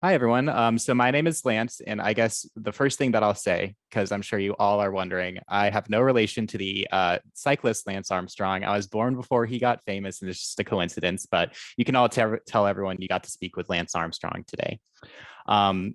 Hi, everyone. So my name is Lance, and I guess the first thing that I'll say, because I'm sure you all are wondering, I have no relation to the cyclist Lance Armstrong. I was born before he got famous, and it's just a coincidence, but you can all tell everyone you got to speak with Lance Armstrong today.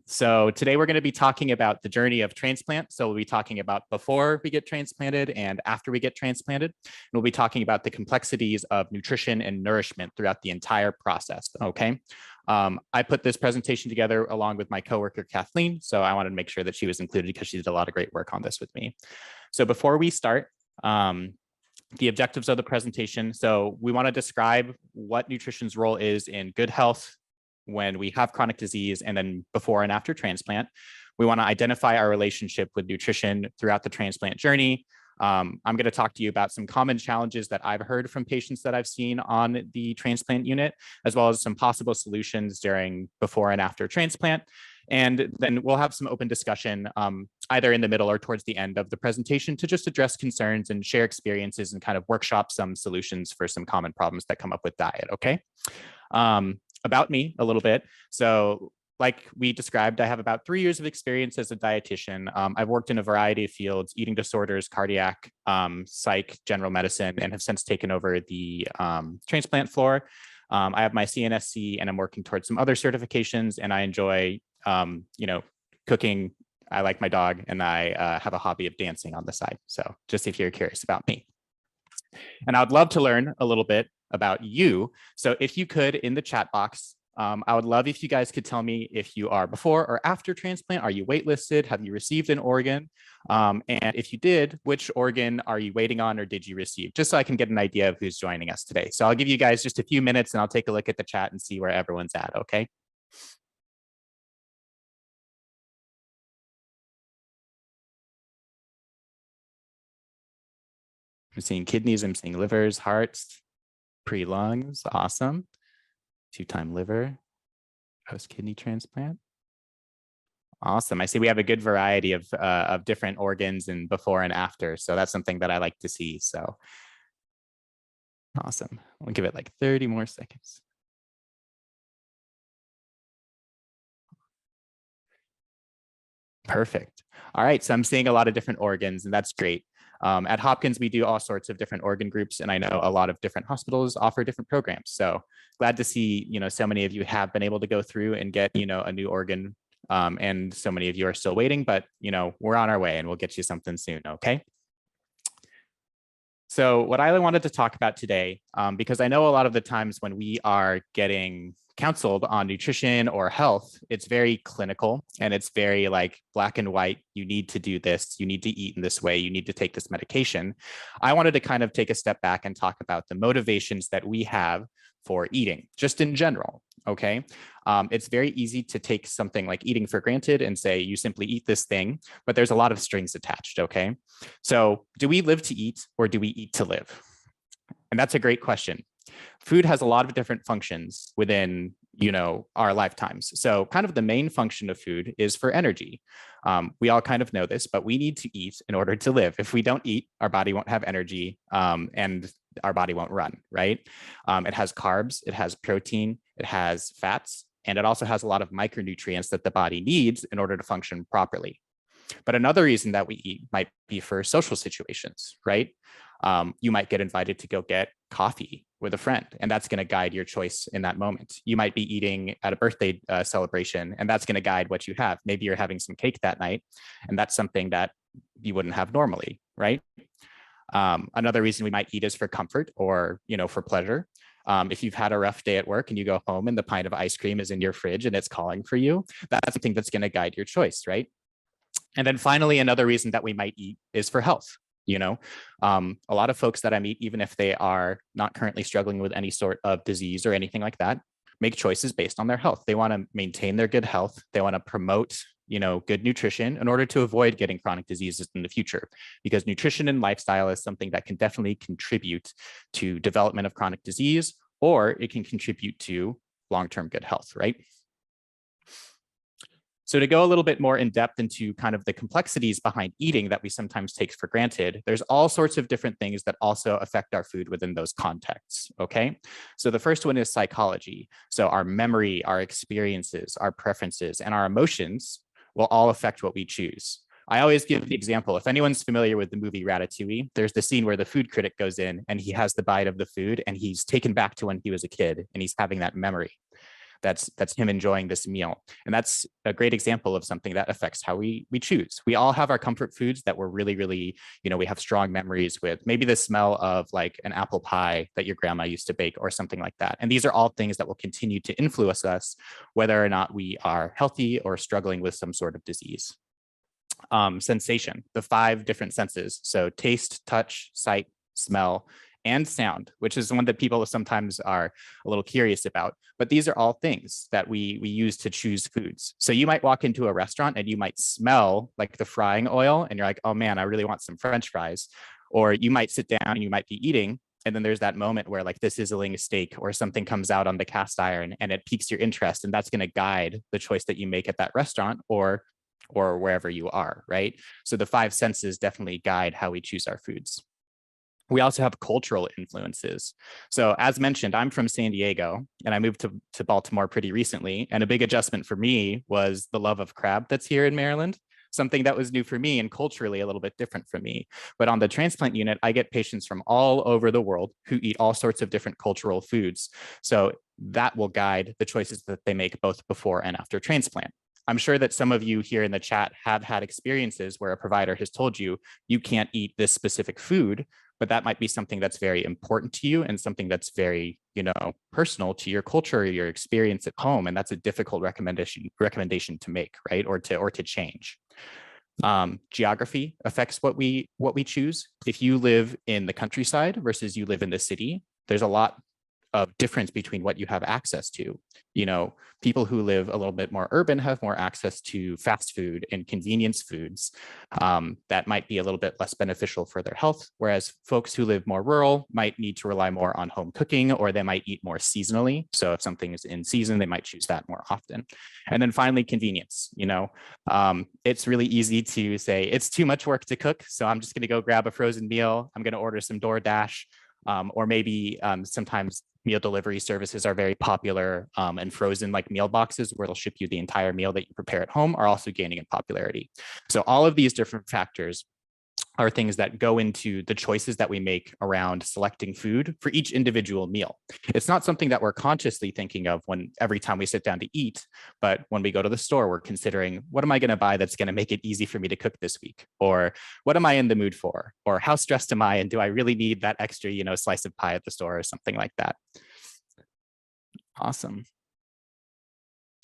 So today we're going to be talking about the journey of transplant. So we'll be talking about before we get transplanted and after we get transplanted. And we'll be talking about the complexities of nutrition and nourishment throughout the entire process. Okay. I put this presentation together along with my coworker, Kathleen. So I wanted to make sure that she was included because she did a lot of great work on this with me. So before we start, the objectives of the presentation. So we want to describe what nutrition's role is in good health when we have chronic disease and then before and after transplant. We want to identify our relationship with nutrition throughout the transplant journey. I'm going to talk to you about some common challenges that I've heard from patients that I've seen on the transplant unit, as well as some possible solutions during before and after transplant. And then we'll have some open discussion either in the middle or towards the end of the presentation to just address concerns and share experiences and kind of workshop some solutions for some common problems that come up with diet, okay? About me a little bit. So like we described, I have about 3 years of experience as a dietitian. I've worked in a variety of fields, eating disorders, cardiac, psych, general medicine, and have since taken over the transplant floor. I have my CNSC and I'm working towards some other certifications, and I enjoy, cooking. I like my dog, and I have a hobby of dancing on the side. So just if you're curious about me. And I'd love to learn a little bit about you. So if you could, in the chat box, I would love if you guys could tell me if you are before or after transplant. Are you waitlisted? Have you received an organ? And if you did, which organ are you waiting on or did you receive? Just so I can get an idea of who's joining us today. So I'll give you guys just a few minutes and I'll take a look at the chat and see where everyone's at, okay? I'm seeing kidneys, I'm seeing livers, hearts, pre-lungs, awesome. 2-time liver, post-kidney transplant. Awesome. I see we have a good variety of different organs and before and after. So that's something that I like to see. So awesome. We'll give it like 30 more seconds. Perfect. All right. So I'm seeing a lot of different organs, and that's great. At Hopkins, we do all sorts of different organ groups, and I know a lot of different hospitals offer different programs. So glad to see, so many of you have been able to go through and get, a new organ. And so many of you are still waiting, but, we're on our way and we'll get you something soon. Okay. So what I wanted to talk about today, because I know a lot of the times when we are getting counseled on nutrition or health, it's very clinical and it's very like black and white. You need to do this, you need to eat in this way, you need to take this medication. I wanted to kind of take a step back and talk about the motivations that we have for eating, just in general. Okay. It's very easy to take something like eating for granted and say you simply eat this thing, but there's a lot of strings attached. Okay. So do we live to eat or do we eat to live? And that's a great question. Food has a lot of different functions within, our lifetimes. So kind of the main function of food is for energy. We all kind of know this, but we need to eat in order to live. If we don't eat, our body won't have energy and our body won't run, right? It has carbs, it has protein, it has fats, and it also has a lot of micronutrients that the body needs in order to function properly. But another reason that we eat might be for social situations, right? You might get invited to go get coffee with a friend, and that's going to guide your choice in that moment. You might be eating at a birthday celebration, and that's going to guide what you have. Maybe you're having some cake that night, and that's something that you wouldn't have normally, right? Another reason we might eat is for comfort or, for pleasure. If you've had a rough day at work and you go home and the pint of ice cream is in your fridge and it's calling for you, that's something that's going to guide your choice, right? And then finally, another reason that we might eat is for health. A lot of folks that I meet, even if they are not currently struggling with any sort of disease or anything like that, make choices based on their health. They want to maintain their good health. They want to promote, good nutrition in order to avoid getting chronic diseases in the future, because nutrition and lifestyle is something that can definitely contribute to development of chronic disease, or it can contribute to long-term good health, right? So to go a little bit more in depth into kind of the complexities behind eating that we sometimes take for granted, there's all sorts of different things that also affect our food within those contexts, okay? So the first one is psychology. So our memory, our experiences, our preferences, and our emotions will all affect what we choose. I always give the example, if anyone's familiar with the movie Ratatouille, there's the scene where the food critic goes in and he has the bite of the food and he's taken back to when he was a kid and he's having that memory. That's him enjoying this meal. And that's a great example of something that affects how we choose. We all have our comfort foods that we're really, we have strong memories with. Maybe the smell of like an apple pie that your grandma used to bake or something like that. And these are all things that will continue to influence us, whether or not we are healthy or struggling with some sort of disease. Sensation, the 5 different senses. So taste, touch, sight, smell, and sound, which is one that people sometimes are a little curious about. But these are all things that we use to choose foods. So you might walk into a restaurant and you might smell like the frying oil and you're like, oh man, I really want some French fries. Or you might sit down and you might be eating. And then there's that moment where like this sizzling steak or something comes out on the cast iron and it piques your interest. And that's going to guide the choice that you make at that restaurant or wherever you are, right? So the 5 senses definitely guide how we choose our foods. We also have cultural influences. So as mentioned, I'm from San Diego and I moved to Baltimore pretty recently. And a big adjustment for me was the love of crab that's here in Maryland, something that was new for me and culturally a little bit different for me. But on the transplant unit, I get patients from all over the world who eat all sorts of different cultural foods. So that will guide the choices that they make both before and after transplant. I'm sure that some of you here in the chat have had experiences where a provider has told you, you can't eat this specific food, but that might be something that's very important to you and something that's very, personal to your culture or your experience at home. And that's a difficult recommendation to make, right? Or to change. Geography affects what we choose. If you live in the countryside versus you live in the city, there's a lot of difference between what you have access to. People who live a little bit more urban have more access to fast food and convenience foods that might be a little bit less beneficial for their health, whereas folks who live more rural might need to rely more on home cooking, or they might eat more seasonally. So if something is in season, they might choose that more often. And then finally, convenience. It's really easy to say it's too much work to cook, so I'm just going to go grab a frozen meal. I'm going to order some DoorDash. Or maybe sometimes meal delivery services are very popular, and frozen like meal boxes where they'll ship you the entire meal that you prepare at home are also gaining in popularity. So all of these different factors are things that go into the choices that we make around selecting food for each individual meal. It's not something that we're consciously thinking of every time we sit down to eat, but when we go to the store, we're considering, what am I going to buy that's going to make it easy for me to cook this week? Or what am I in the mood for? Or how stressed am I? And do I really need that extra, slice of pie at the store or something like that? Awesome.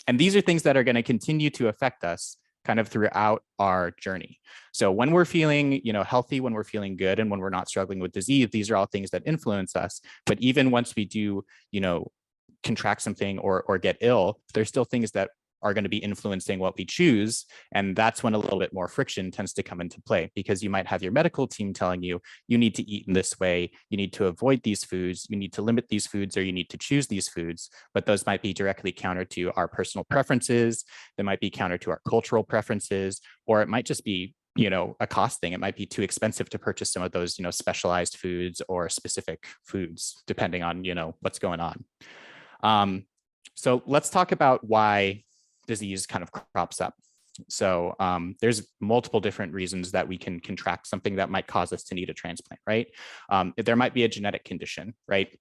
And these are things that are going to continue to affect us kind of throughout our journey. So when we're feeling, healthy, when we're feeling good, and when we're not struggling with disease, these are all things that influence us. But even once we do, contract something or get ill, there's still things that are going to be influencing what we choose. And that's when a little bit more friction tends to come into play, because you might have your medical team telling you, you need to eat in this way, you need to avoid these foods, you need to limit these foods, or you need to choose these foods. But those might be directly counter to our personal preferences. They might be counter to our cultural preferences, or it might just be a cost thing. It might be too expensive to purchase some of those, specialized foods or specific foods, depending on, what's going on. So let's talk about why disease kind of crops up. So there's multiple different reasons that we can contract something that might cause us to need a transplant, right? There might be a genetic condition, right?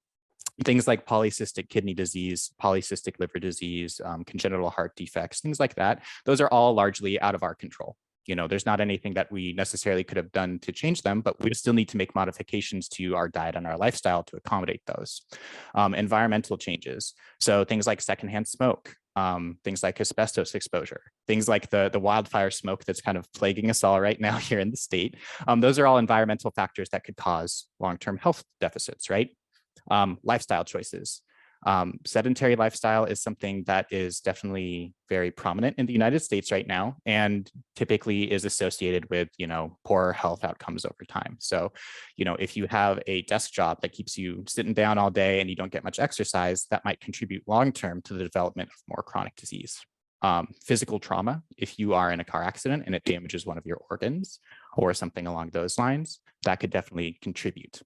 Things like polycystic kidney disease, polycystic liver disease, congenital heart defects, things like that. Those are all largely out of our control. There's not anything that we necessarily could have done to change them, but we still need to make modifications to our diet and our lifestyle to accommodate those. Environmental changes. So things like secondhand smoke, things like asbestos exposure, things like the wildfire smoke that's kind of plaguing us all right now here in the state. Those are all environmental factors that could cause long-term health deficits, right? Lifestyle choices. Sedentary lifestyle is something that is definitely very prominent in the United States right now, and typically is associated with, poor health outcomes over time. So, if you have a desk job that keeps you sitting down all day and you don't get much exercise, that might contribute long-term to the development of more chronic disease. physical trauma, if you are in a car accident and it damages one of your organs or something along those lines, that could definitely contribute.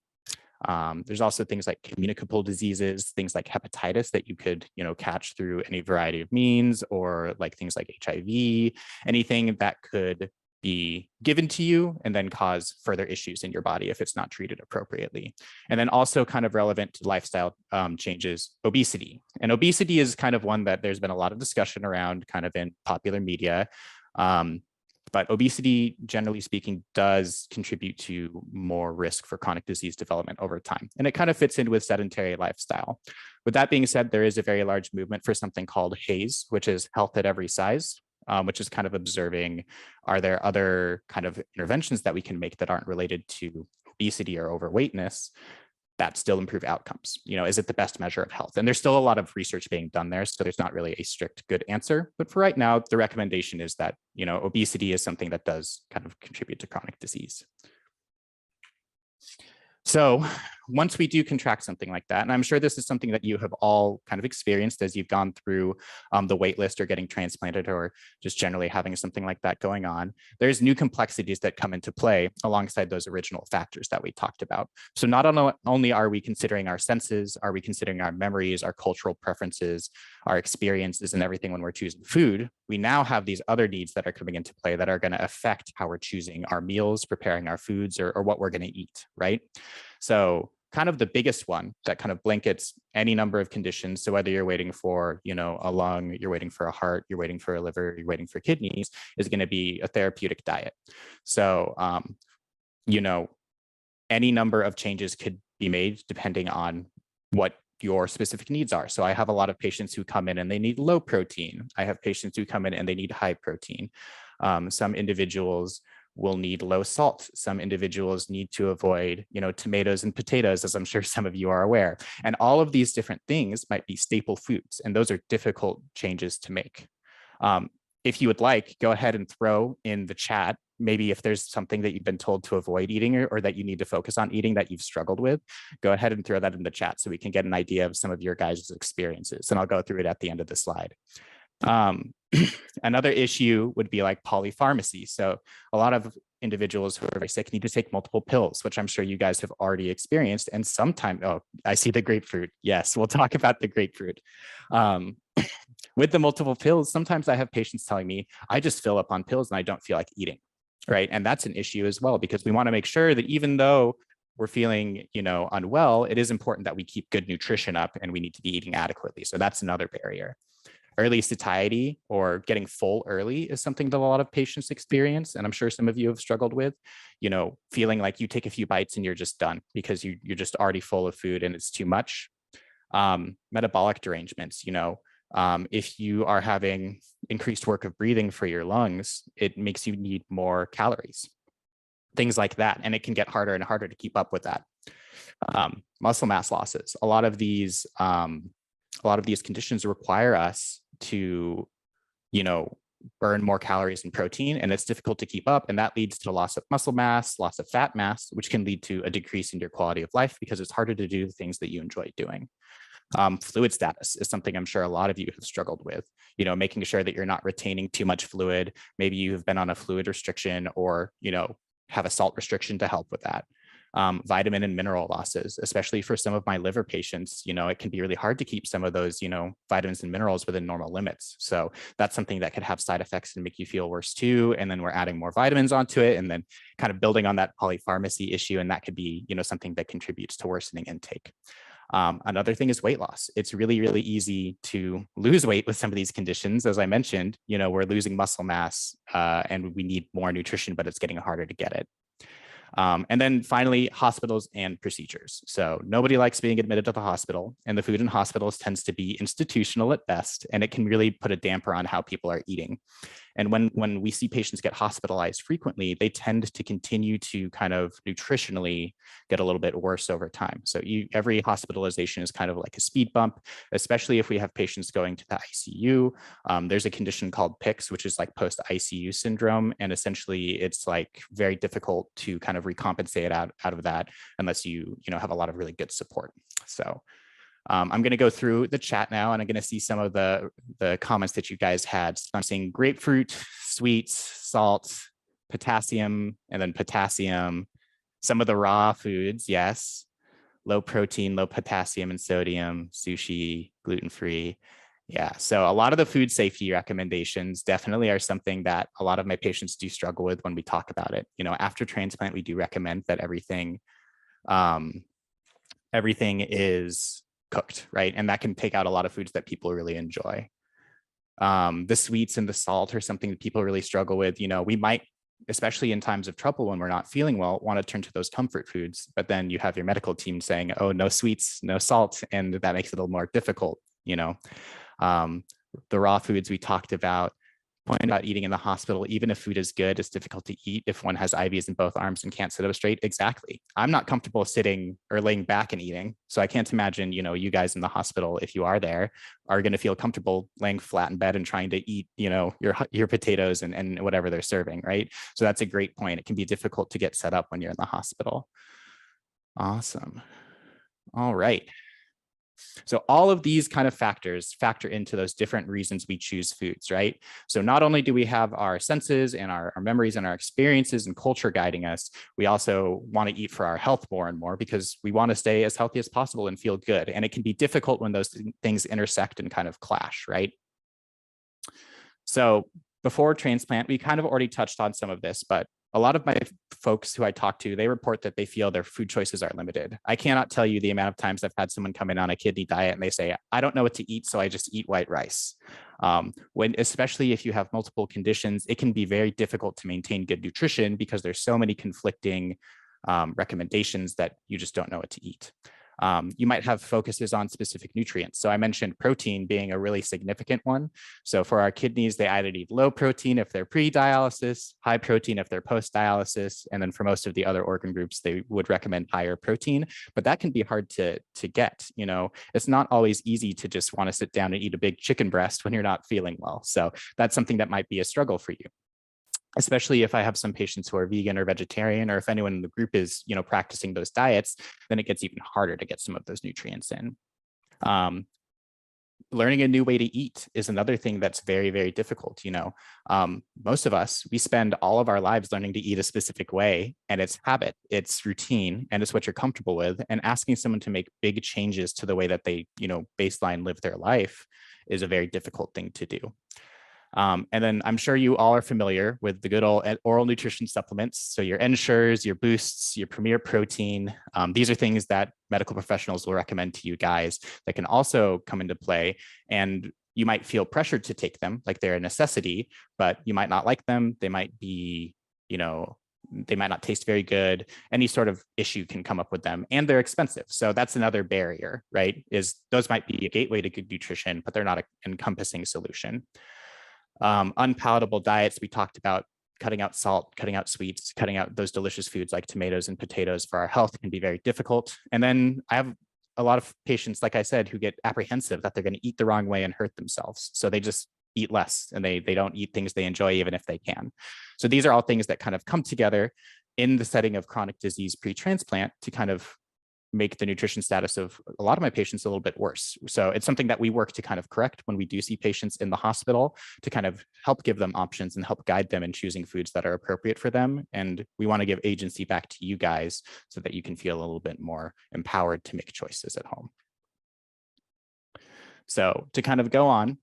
There's also things like communicable diseases, things like hepatitis that you could, catch through any variety of means, or like things like HIV, anything that could be given to you and then cause further issues in your body if it's not treated appropriately. And then also kind of relevant to lifestyle changes, obesity. And obesity is kind of one that there's been a lot of discussion around kind of in popular media. But obesity, generally speaking, does contribute to more risk for chronic disease development over time. And it kind of fits in with sedentary lifestyle. With that being said, there is a very large movement for something called HAES, which is health at every size, which is kind of observing, are there other kind of interventions that we can make that aren't related to obesity or overweightness that still improve outcomes? Is it the best measure of health? And there's still a lot of research being done there, so there's not really a strict good answer. But for right now, the recommendation is that, obesity is something that does kind of contribute to chronic disease. So once we do contract something like that, and I'm sure this is something that you have all kind of experienced as you've gone through the wait list or getting transplanted or just generally having something like that going on, there's new complexities that come into play alongside those original factors that we talked about. So not only are we considering our senses, are we considering our memories, our cultural preferences, our experiences and everything when we're choosing food, we now have these other needs that are coming into play that are going to affect how we're choosing our meals, preparing our foods, or what we're going to eat, right? So kind of the biggest one that kind of blankets any number of conditions. So whether you're waiting for, a lung, you're waiting for a heart, you're waiting for a liver, you're waiting for kidneys, is going to be a therapeutic diet. So, any number of changes could be made depending on what your specific needs are. So I have a lot of patients who come in and they need low protein. I have patients who come in and they need high protein. Some individuals will need low salt. Some individuals need to avoid, tomatoes and potatoes, as I'm sure some of you are aware. And all of these different things might be staple foods, and those are difficult changes to make. If you would like, go ahead and throw in the chat, maybe if there's something that you've been told to avoid eating or that you need to focus on eating that you've struggled with, go ahead and throw that in the chat so we can get an idea of some of your guys' experiences. And I'll go through it at the end of the slide. Another issue would be like polypharmacy. So a lot of individuals who are very sick need to take multiple pills, which I'm sure you guys have already experienced. And sometimes, I see the grapefruit. Yes, we'll talk about the grapefruit. With the multiple pills, sometimes I have patients telling me, I just fill up on pills and I don't feel like eating, right? And that's an issue as well, because we want to make sure that even though we're feeling, unwell, it is important that we keep good nutrition up and we need to be eating adequately. So that's another barrier. Early satiety or getting full early is something that a lot of patients experience. And I'm sure some of you have struggled with, feeling like you take a few bites and you're just done because you're just already full of food and it's too much. Metabolic derangements, if you are having increased work of breathing for your lungs, it makes you need more calories, things like that. And it can get harder and harder to keep up with that. Muscle mass losses. A lot of these conditions require us to, burn more calories and protein, and it's difficult to keep up. And that leads to loss of muscle mass, loss of fat mass, which can lead to a decrease in your quality of life because it's harder to do the things that you enjoy doing. Fluid status is something I'm sure a lot of you have struggled with, making sure that you're not retaining too much fluid. Maybe you've been on a fluid restriction or, have a salt restriction to help with that. Vitamin and mineral losses, especially for some of my liver patients, it can be really hard to keep some of those, vitamins and minerals within normal limits. So that's something that could have side effects and make you feel worse too. And then we're adding more vitamins onto it and then kind of building on that polypharmacy issue. And that could be, something that contributes to worsening intake. Another thing is weight loss. It's really, really easy to lose weight with some of these conditions. As I mentioned, we're losing muscle mass and we need more nutrition, but it's getting harder to get it. And then finally, hospitals and procedures. So nobody likes being admitted to the hospital, and the food in hospitals tends to be institutional at best, and it can really put a damper on how people are eating. And when we see patients get hospitalized frequently, they tend to continue to kind of nutritionally get a little bit worse over time. So every hospitalization is kind of like a speed bump, especially if we have patients going to the ICU. There's a condition called PICS, which is like post-ICU syndrome. And essentially it's like very difficult to kind of recompensate out of that unless you have a lot of really good support. So I'm going to go through the chat now, and I'm going to see some of the comments that you guys had. So I'm seeing grapefruit, sweets, salt, potassium, and then potassium. Some of the raw foods, yes. Low protein, low potassium and sodium, sushi, gluten-free. Yeah, so a lot of the food safety recommendations definitely are something that a lot of my patients do struggle with when we talk about it. You know, after transplant, we do recommend that everything is cooked, right? And that can take out a lot of foods that people really enjoy. The sweets and the salt are something that people really struggle with. You know, we might, especially in times of trouble when we're not feeling well, want to turn to those comfort foods, but then you have your medical team saying, oh, no sweets, no salt, and that makes it a little more difficult, you know. The raw foods we talked about, point about eating in the hospital, even if food is good, it's difficult to eat if one has IVs in both arms and can't sit up straight. Exactly. I'm not comfortable sitting or laying back and eating. So I can't imagine, you know, you guys in the hospital, if you are there, are going to feel comfortable laying flat in bed and trying to eat, you know, your potatoes and whatever they're serving, right? So that's a great point. It can be difficult to get set up when you're in the hospital. Awesome. All right. So all of these kind of factors factor into those different reasons we choose foods, right? So not only do we have our senses and our memories and our experiences and culture guiding us, we also want to eat for our health more and more because we want to stay as healthy as possible and feel good. And it can be difficult when those things intersect and kind of clash, right? So before transplant, we kind of already touched on some of this, but a lot of my folks who I talk to, they report that they feel their food choices are limited. I cannot tell you the amount of times I've had someone come in on a kidney diet and they say, I don't know what to eat, so I just eat white rice. Especially if you have multiple conditions, it can be very difficult to maintain good nutrition because there's so many conflicting recommendations that you just don't know what to eat. You might have focuses on specific nutrients. So I mentioned protein being a really significant one. So for our kidneys, they either need low protein if they're pre-dialysis, high protein if they're post-dialysis, and then for most of the other organ groups, they would recommend higher protein. But that can be hard to get. You know, it's not always easy to just want to sit down and eat a big chicken breast when you're not feeling well. So that's something that might be a struggle for you, especially if I have some patients who are vegan or vegetarian, or if anyone in the group is, you know, practicing those diets, then it gets even harder to get some of those nutrients in. Learning a new way to eat is another thing that's very, very difficult. You know, most of us, we spend all of our lives learning to eat a specific way, and it's habit, it's routine, and it's what you're comfortable with. And asking someone to make big changes to the way that they, you know, baseline live their life is a very difficult thing to do. And then I'm sure you all are familiar with the good old oral nutrition supplements. So your Ensures, your Boosts, your Premier Protein. These are things that medical professionals will recommend to you guys that can also come into play. And you might feel pressured to take them like they're a necessity, but you might not like them. They might be, you know, they might not taste very good. Any sort of issue can come up with them, and they're expensive. So that's another barrier, right? Is those might be a gateway to good nutrition, but they're not an encompassing solution. Unpalatable diets, we talked about cutting out salt, cutting out sweets, cutting out those delicious foods like tomatoes and potatoes for our health can be very difficult. And then I have a lot of patients, like I said, who get apprehensive that they're going to eat the wrong way and hurt themselves. So they just eat less and they don't eat things they enjoy even if they can. So these are all things that kind of come together in the setting of chronic disease pre-transplant to kind of make the nutrition status of a lot of my patients a little bit worse. So it's something that we work to kind of correct when we do see patients in the hospital to kind of help give them options and help guide them in choosing foods that are appropriate for them. And we want to give agency back to you guys so that you can feel a little bit more empowered to make choices at home. So to kind of go on,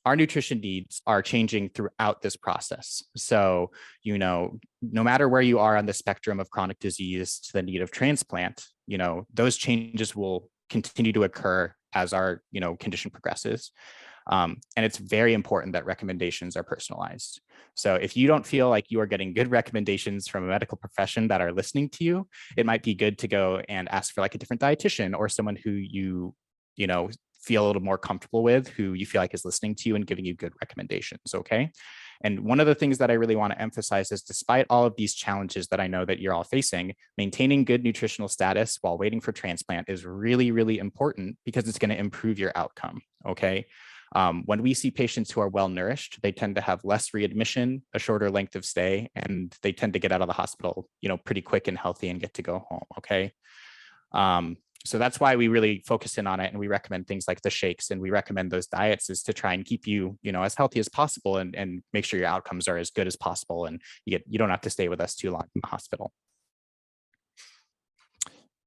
our nutrition needs are changing throughout this process. So, you know, no matter where you are on the spectrum of chronic disease to the need of transplant, you know, those changes will continue to occur as our, you know, condition progresses. And it's very important that recommendations are personalized. So if you don't feel like you are getting good recommendations from a medical profession that are listening to you, it might be good to go and ask for like a different dietitian or someone who you know, feel a little more comfortable with, who you feel like is listening to you and giving you good recommendations, okay? And one of the things that I really want to emphasize is despite all of these challenges that I know that you're all facing, maintaining good nutritional status while waiting for transplant is really, really important because it's going to improve your outcome, okay? When we see patients who are well nourished, they tend to have less readmission, a shorter length of stay, and they tend to get out of the hospital, you know, pretty quick and healthy and get to go home, okay? So that's why we really focus in on it, and we recommend things like the shakes, and we recommend those diets is to try and keep you, as healthy as possible, and make sure your outcomes are as good as possible, and you don't have to stay with us too long in the hospital.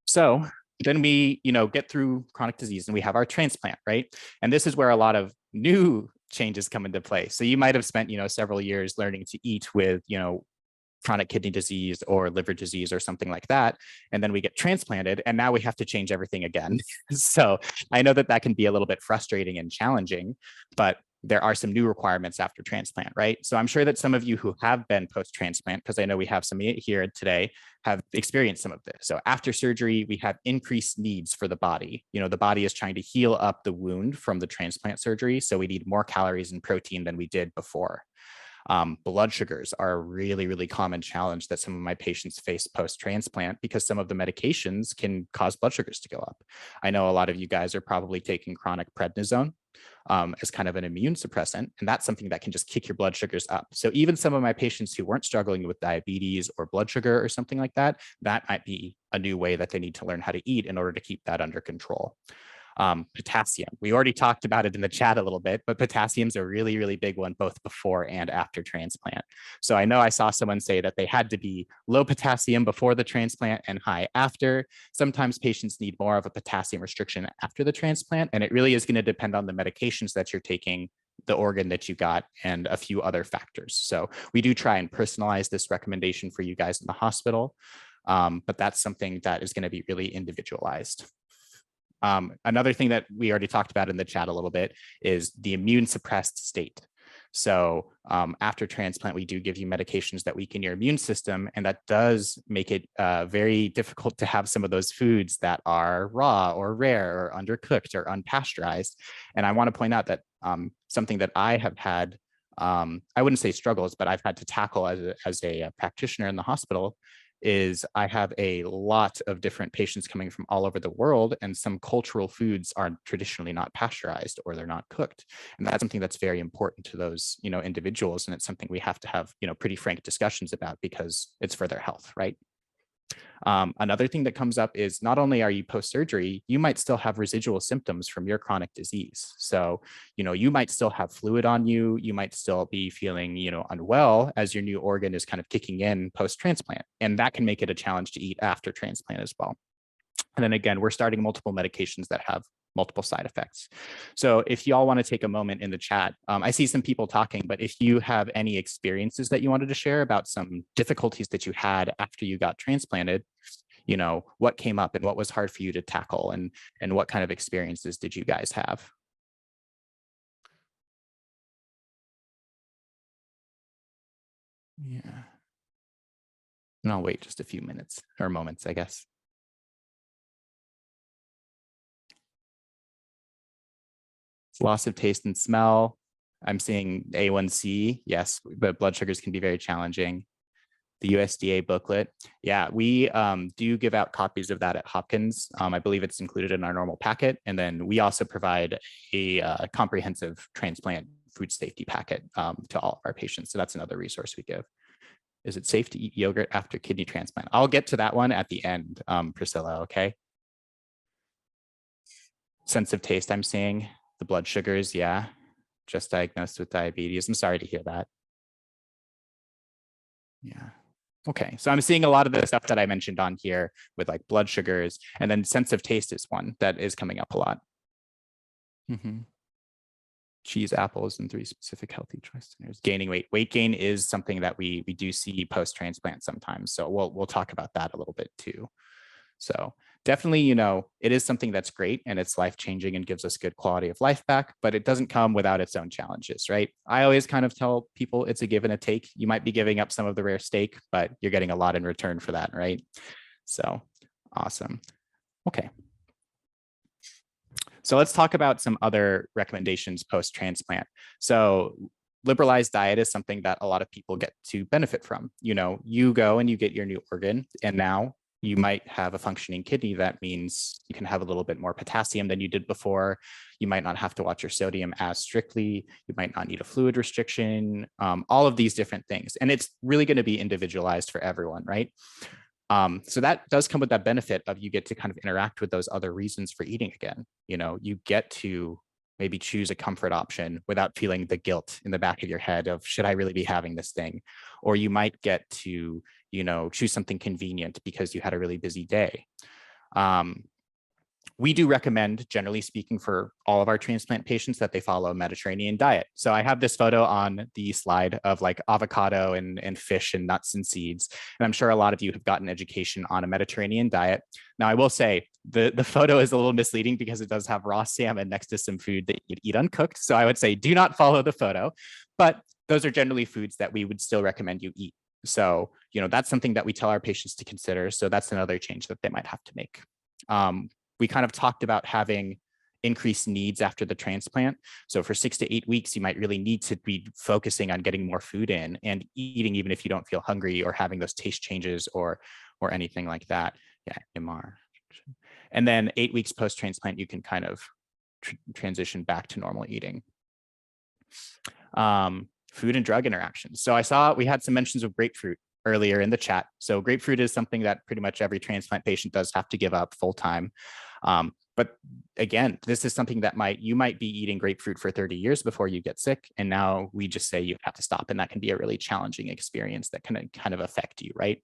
So then we, get through chronic disease and we have our transplant, right? And this is where a lot of new changes come into play. So you might have spent, several years learning to eat with, chronic kidney disease or liver disease or something like that. And then we get transplanted and now we have to change everything again. So I know that can be a little bit frustrating and challenging, but there are some new requirements after transplant, right? So I'm sure that some of you who have been post-transplant, because I know we have some here today, have experienced some of this. So after surgery, we have increased needs for the body. The body is trying to heal up the wound from the transplant surgery. So we need more calories and protein than we did before. Blood sugars are a really, really common challenge that some of my patients face post-transplant because some of the medications can cause blood sugars to go up. I know a lot of you guys are probably taking chronic prednisone as kind of an immune suppressant, and that's something that can just kick your blood sugars up. So even some of my patients who weren't struggling with diabetes or blood sugar or something like that, that might be a new way that they need to learn how to eat in order to keep that under control. Potassium. We already talked about it in the chat a little bit, but potassium is a really, really big one, both before and after transplant. So I know I saw someone say that they had to be low potassium before the transplant and high after. Sometimes patients need more of a potassium restriction after the transplant, and it really is going to depend on the medications that you're taking, the organ that you got, and a few other factors. So we do try and personalize this recommendation for you guys in the hospital, but that's something that is going to be really individualized. Another thing that we already talked about in the chat a little bit is the immune suppressed state. So after transplant, we do give you medications that weaken your immune system, and that does make it very difficult to have some of those foods that are raw or rare or undercooked or unpasteurized. And I want to point out that something that I have had, I wouldn't say struggles, but I've had to tackle as a practitioner in the hospital is I have a lot of different patients coming from all over the world, and some cultural foods are traditionally not pasteurized or they're not cooked. And that's something that's very important to those, individuals. And it's something we have to have, pretty frank discussions about because it's for their health, right? Another thing that comes up is not only are you post-surgery, you might still have residual symptoms from your chronic disease. So, you might still have fluid on you. You might still be feeling, unwell as your new organ is kind of kicking in post-transplant. And that can make it a challenge to eat after transplant as well. And then again, we're starting multiple medications that have multiple side effects. So if you all want to take a moment in the chat, I see some people talking, but if you have any experiences that you wanted to share about some difficulties that you had after you got transplanted, what came up and what was hard for you to tackle, and what kind of experiences did you guys have? Yeah. And I'll wait just a few minutes or moments, I guess. Loss of taste and smell. I'm seeing A1C. Yes, but blood sugars can be very challenging. The USDA booklet. Yeah, we do give out copies of that at Hopkins. I believe it's included in our normal packet. And then we also provide a comprehensive transplant food safety packet to all of our patients. So that's another resource we give. Is it safe to eat yogurt after kidney transplant? I'll get to that one at the end, Priscilla, okay? Sense of taste I'm seeing. The blood sugars, yeah. Just diagnosed with diabetes. I'm sorry to hear that. Yeah. Okay, so I'm seeing a lot of the stuff that I mentioned on here with like blood sugars, and then sense of taste is one that is coming up a lot. Cheese, apples, and 3 specific healthy choice scenarios. Gaining weight. Weight gain is something that we do see post-transplant sometimes. So we'll talk about that a little bit too. So definitely, it is something that's great and it's life-changing and gives us good quality of life back, but it doesn't come without its own challenges, right? I always kind of tell people it's a give and a take. You might be giving up some of the rare steak, but you're getting a lot in return for that, right? So awesome. Okay. So let's talk about some other recommendations post-transplant. So liberalized diet is something that a lot of people get to benefit from. You go and you get your new organ, and now you might have a functioning kidney. That means you can have a little bit more potassium than you did before. You might not have to watch your sodium as strictly. You might not need a fluid restriction, all of these different things. And it's really going to be individualized for everyone, right? So that does come with that benefit of you get to kind of interact with those other reasons for eating again. You get to maybe choose a comfort option without feeling the guilt in the back of your head of, should I really be having this thing? Or you might get to, choose something convenient because you had a really busy day. We do recommend, generally speaking, for all of our transplant patients that they follow a Mediterranean diet. So I have this photo on the slide of like avocado and fish and nuts and seeds. And I'm sure a lot of you have gotten education on a Mediterranean diet. Now, I will say the photo is a little misleading because it does have raw salmon next to some food that you'd eat uncooked. So I would say do not follow the photo. But those are generally foods that we would still recommend you eat. So, that's something that we tell our patients to consider. So that's another change that they might have to make. We kind of talked about having increased needs after the transplant. So for 6 to 8 weeks, you might really need to be focusing on getting more food in and eating, even if you don't feel hungry or having those taste changes or anything like that. Yeah, MR. And then 8 weeks post-transplant, you can kind of transition back to normal eating. Food and drug interactions. So I saw we had some mentions of grapefruit earlier in the chat. So grapefruit is something that pretty much every transplant patient does have to give up full time. But again, this is something that you might be eating grapefruit for 30 years before you get sick. And now we just say you have to stop. And that can be a really challenging experience that can kind of affect you, right?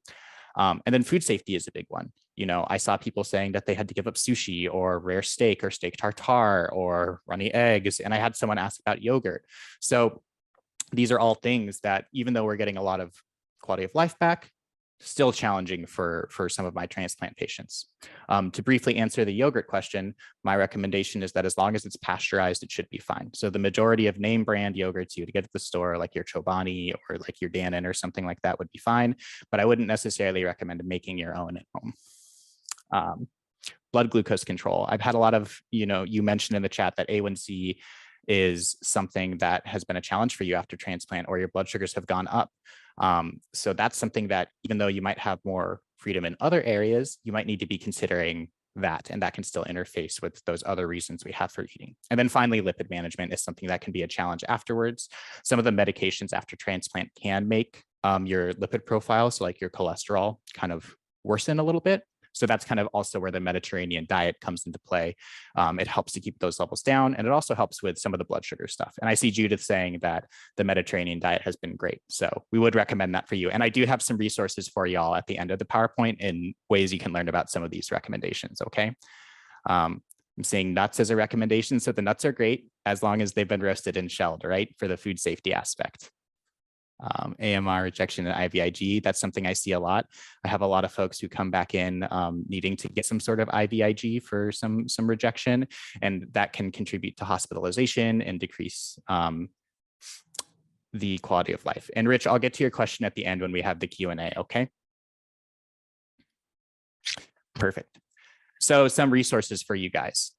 And then food safety is a big one. I saw people saying that they had to give up sushi or rare steak or steak tartare or runny eggs. And I had someone ask about yogurt. So these are all things that, even though we're getting a lot of quality of life back, still challenging for some of my transplant patients. To briefly answer the yogurt question, my recommendation is that as long as it's pasteurized, it should be fine. So the majority of name brand yogurts you would get at the store, like your Chobani or like your Dannon or something like that, would be fine. But I wouldn't necessarily recommend making your own at home. Blood glucose control. I've had a lot of, you mentioned in the chat that A1C is something that has been a challenge for you after transplant, or your blood sugars have gone up. So that's something that, even though you might have more freedom in other areas, you might need to be considering that, and that can still interface with those other reasons we have for eating. And then finally, lipid management is something that can be a challenge afterwards. Some of the medications after transplant can make your lipid profile, so like your cholesterol, kind of worsen a little bit. So that's kind of also where the Mediterranean diet comes into play. It helps to keep those levels down, and it also helps with some of the blood sugar stuff. And I see Judith saying that the Mediterranean diet has been great. So we would recommend that for you. And I do have some resources for y'all at the end of the PowerPoint in ways you can learn about some of these recommendations, okay? I'm seeing nuts as a recommendation. So the nuts are great as long as they've been roasted and shelled, right? For the food safety aspect. AMR rejection and IVIG, that's something I see a lot. I have a lot of folks who come back in needing to get some sort of IVIG for some rejection, and that can contribute to hospitalization and decrease the quality of life. And Rich, I'll get to your question at the end when we have the Q&A, okay? Perfect. So some resources for you guys.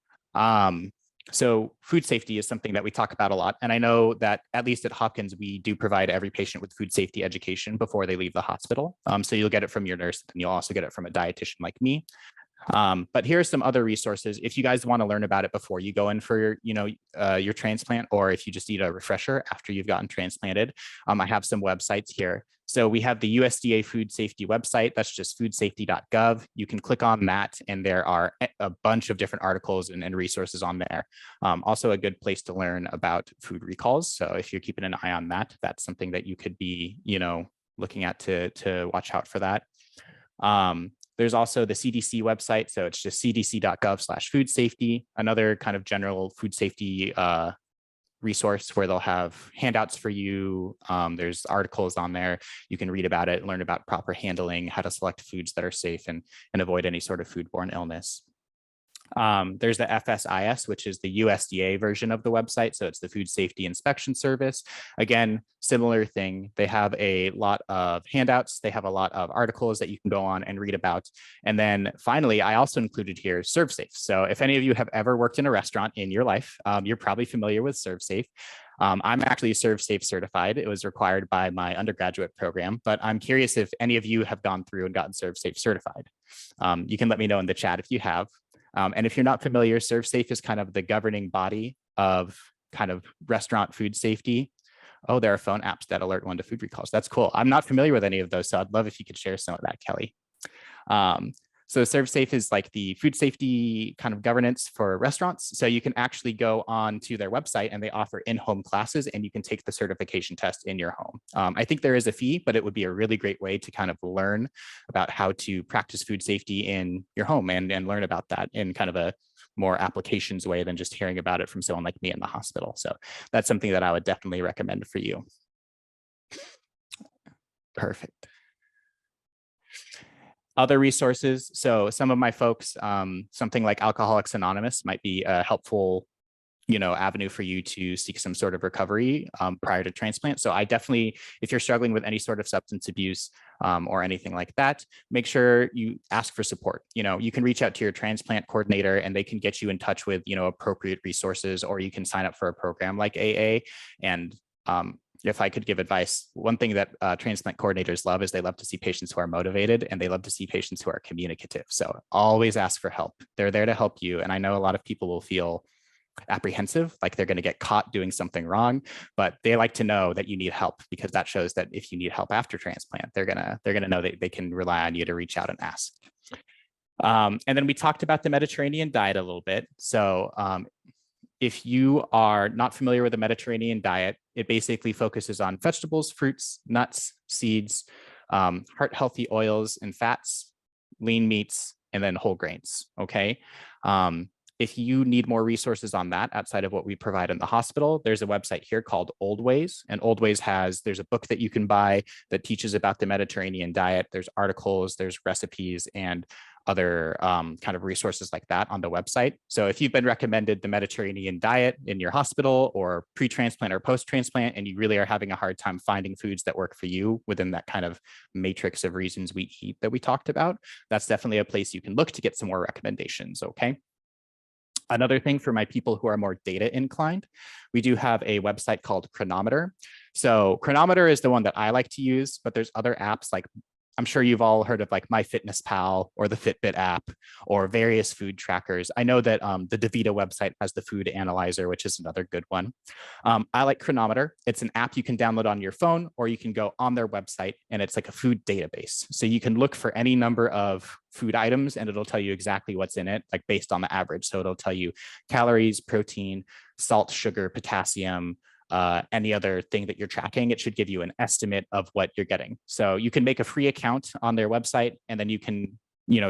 So food safety is something that we talk about a lot. And I know that at least at Hopkins, we do provide every patient with food safety education before they leave the hospital. So you'll get it from your nurse, and you'll also get it from a dietitian like me. But here are some other resources if you guys want to learn about it before you go in for your transplant, or if you just need a refresher after you've gotten transplanted. I have some websites here. So we have the USDA food safety website. That's just foodsafety.gov. You can click on that, and there are a bunch of different articles and resources on there. Also a good place to learn about food recalls. So if you're keeping an eye on that, that's something that you could be, looking at to watch out for that. There's also the CDC website. So it's just cdc.gov/food safety, another kind of general food safety resource where they'll have handouts for you. There's articles on there. You can read about it, learn about proper handling, how to select foods that are safe and avoid any sort of foodborne illness. There's the FSIS, which is the USDA version of the website. So it's the Food Safety Inspection Service. Again, similar thing. They have a lot of handouts. They have a lot of articles that you can go on and read about. And then finally, I also included here ServSafe. So if any of you have ever worked in a restaurant in your life, you're probably familiar with ServSafe. I'm actually ServSafe certified. It was required by my undergraduate program, but I'm curious if any of you have gone through and gotten ServSafe certified. You can let me know in the chat if you have. And if you're not familiar, ServSafe is kind of the governing body of kind of restaurant food safety. Oh, there are phone apps that alert one to food recalls. That's cool. I'm not familiar with any of those, so I'd love if you could share some of that, Kelly. So ServSafe is like the food safety kind of governance for restaurants. So you can actually go on to their website and they offer in-home classes and you can take the certification test in your home. I think there is a fee, but it would be a really great way to kind of learn about how to practice food safety in your home and learn about that in kind of a more applications way than just hearing about it from someone like me in the hospital. So that's something that I would definitely recommend for you. Perfect. Other resources. So some of my folks, something like Alcoholics Anonymous might be a helpful, avenue for you to seek some sort of recovery prior to transplant. So I definitely, if you're struggling with any sort of substance abuse or anything like that, make sure you ask for support. You can reach out to your transplant coordinator and they can get you in touch with, appropriate resources, or you can sign up for a program like AA. And if I could give advice, one thing that transplant coordinators love is they love to see patients who are motivated and they love to see patients who are communicative. So always ask for help. They're there to help you. And I know a lot of people will feel apprehensive, like they're going to get caught doing something wrong, but they like to know that you need help, because that shows that if you need help after transplant, they're gonna know that they can rely on you to reach out and ask. And then we talked about the Mediterranean diet a little bit. So if you are not familiar with the Mediterranean diet, it basically focuses on vegetables, fruits, nuts, seeds, heart healthy oils and fats, lean meats, and then whole grains. Okay. If you need more resources on that outside of what we provide in the hospital, there's a website here called Old Ways. And Old Ways there's a book that you can buy that teaches about the Mediterranean diet. There's articles, there's recipes, and other kind of resources like that on the website. So if you've been recommended the Mediterranean diet in your hospital or pre-transplant or post-transplant, and you really are having a hard time finding foods that work for you within that kind of matrix of reasons we eat that we talked about, that's definitely a place you can look to get some more recommendations, okay? Another thing for my people who are more data inclined, we do have a website called Chronometer. So Chronometer is the one that I like to use, but there's other apps like, I'm sure you've all heard of like MyFitnessPal or the Fitbit app or various food trackers. I know that the DaVita website has the food analyzer, which is another good one. I like Chronometer. It's an app you can download on your phone, or you can go on their website and it's like a food database. So you can look for any number of food items and it'll tell you exactly what's in it, like based on the average. So it'll tell you calories, protein, salt, sugar, potassium, any other thing that you're tracking. It should give you an estimate of what you're getting. So you can make a free account on their website and then you can,